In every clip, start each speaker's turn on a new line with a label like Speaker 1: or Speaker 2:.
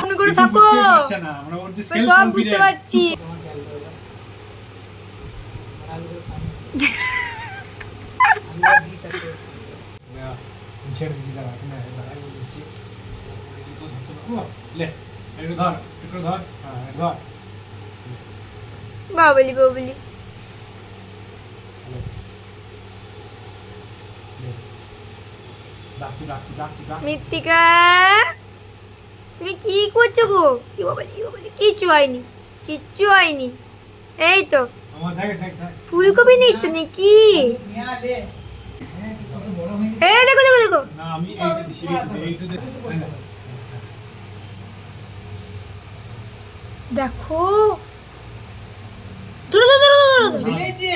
Speaker 1: মনে করে থাকো, সব বুঝতে পারছি। বাবলি বাবলি মৃত্তিকা, তুমি কি করছো গো? কি বাবলি বাবলি, কিচ্ছু হয়নি, কিচ্ছু হয়নি। এই তো ফুলকপি নিচ্ছে নাকি? এই দেখো দেখো দেখো, দেখো ধরো ধরো ধরো ধরো,
Speaker 2: হিলেছে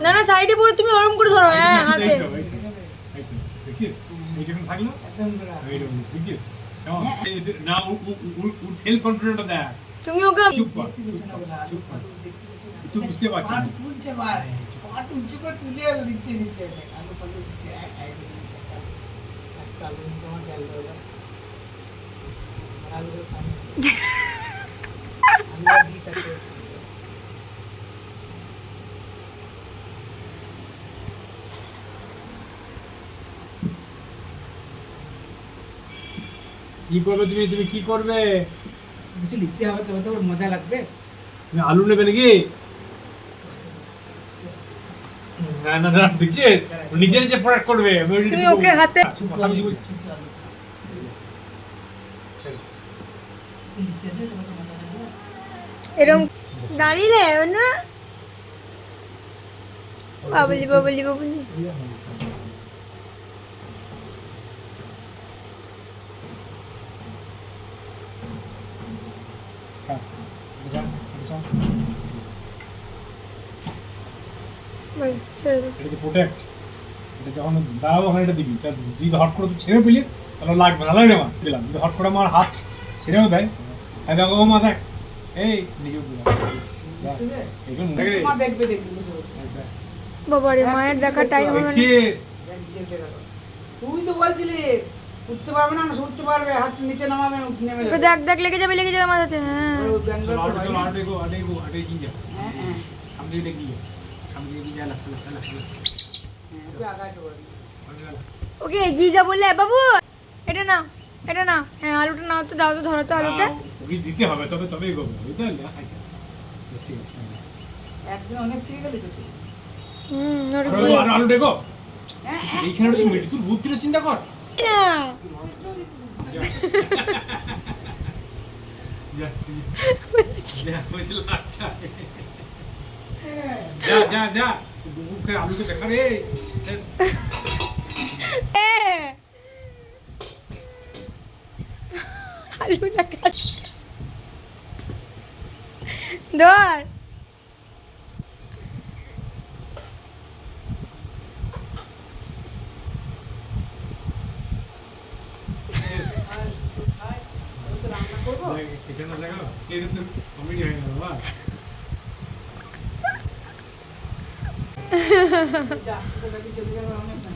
Speaker 1: না না সাইডে পড়ে তুমি ওরম করে ধরো। হ্যাঁ হাতে তুমি ওকে
Speaker 2: বুঝতে পারছি তুলছে পাট উঁচু করে তুলে নিচে নিচে আলু ফালু নিচে একটা আলু নিচে আমার গেল আলুর সামনে আমরা দিক আছে।
Speaker 3: কি করবে তুমি? তুমি কি করবে?
Speaker 2: কিছু লিখতে হবে, তবে তো ওর মজা লাগবে।
Speaker 3: তুমি আলু নেবে নাকি? না না না, দেখছিস নিজে নিজে প্রোডাক্ট করবে।
Speaker 1: তুমি ওকে হাতে এরকম দাঁড়িয়ে না, বাবলি বাবলি বাবলি। বাস ছেড়ে দে।
Speaker 3: এটা যে প্রোটেক্ট, এটা যখন দাও ওখানে এটা দিবি। তা যদি হট করে তুই ছেড়ে পেলিস তাহলে লাগবে না, লাগবে না দিলাম। যদি হট করে আমার হাত ছেড়েও দেয়, এই দেখো ও মা দেখ, এই নিজে দিলাম এইটা মুখে রে।
Speaker 2: মা দেখবে দেখবে
Speaker 1: বাবা রে, মায়ের দেখা টাইম হবে না।
Speaker 3: দেখছিস?
Speaker 2: তুই তো বলছিলি উঠতে পারবে না, উঠতে পারবে, হাত নিচে নামাবে, নেমে
Speaker 1: ওকে
Speaker 2: যাবে।
Speaker 1: দেখ দেখ লেগে যাবে মাথাতে। হ্যাঁ
Speaker 3: চলো চলো আটে গো আটে কি যা।
Speaker 2: হ্যাঁ হ্যাঁ
Speaker 3: সামনে এটা কি যা, সামনে কি যা, লাগা লাগা
Speaker 2: তুই আগায় তো বলবি।
Speaker 1: ওকে এগিয়ে যা বললে। বাবু এটা নাও, এটা নাও। হ্যাঁ আলুটা নাও তো, দাও তো, ধরো তো আলুটা।
Speaker 3: ওকে দিতে হবে, তবে তবে এগোবে, বুঝতে পারলি? ঠিক আছে
Speaker 2: একদিন অনেক থেকে গেলি তো তুই।
Speaker 1: ওর
Speaker 3: আরো
Speaker 1: কি
Speaker 3: আরো দেখো
Speaker 2: হ্যাঁ
Speaker 3: এইখানে তুই মেডি তোর বুদ্ধির চিন্তা কর।
Speaker 1: না
Speaker 3: যা যা বুঝল, আচ্ছা যা যা যা দুপুরকে আলুকে দেখা রে।
Speaker 1: আলু দেখা ধর।
Speaker 2: রান্না করবো।
Speaker 3: এখানে দেখো এটা তো কমেডি হয়ে গেল বাবা।
Speaker 2: যা তোকে চলে যাবে অনেক না।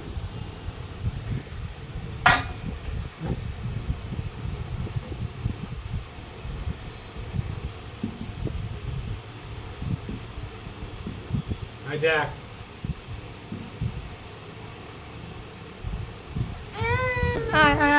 Speaker 3: আই দেখ
Speaker 1: আয় আয়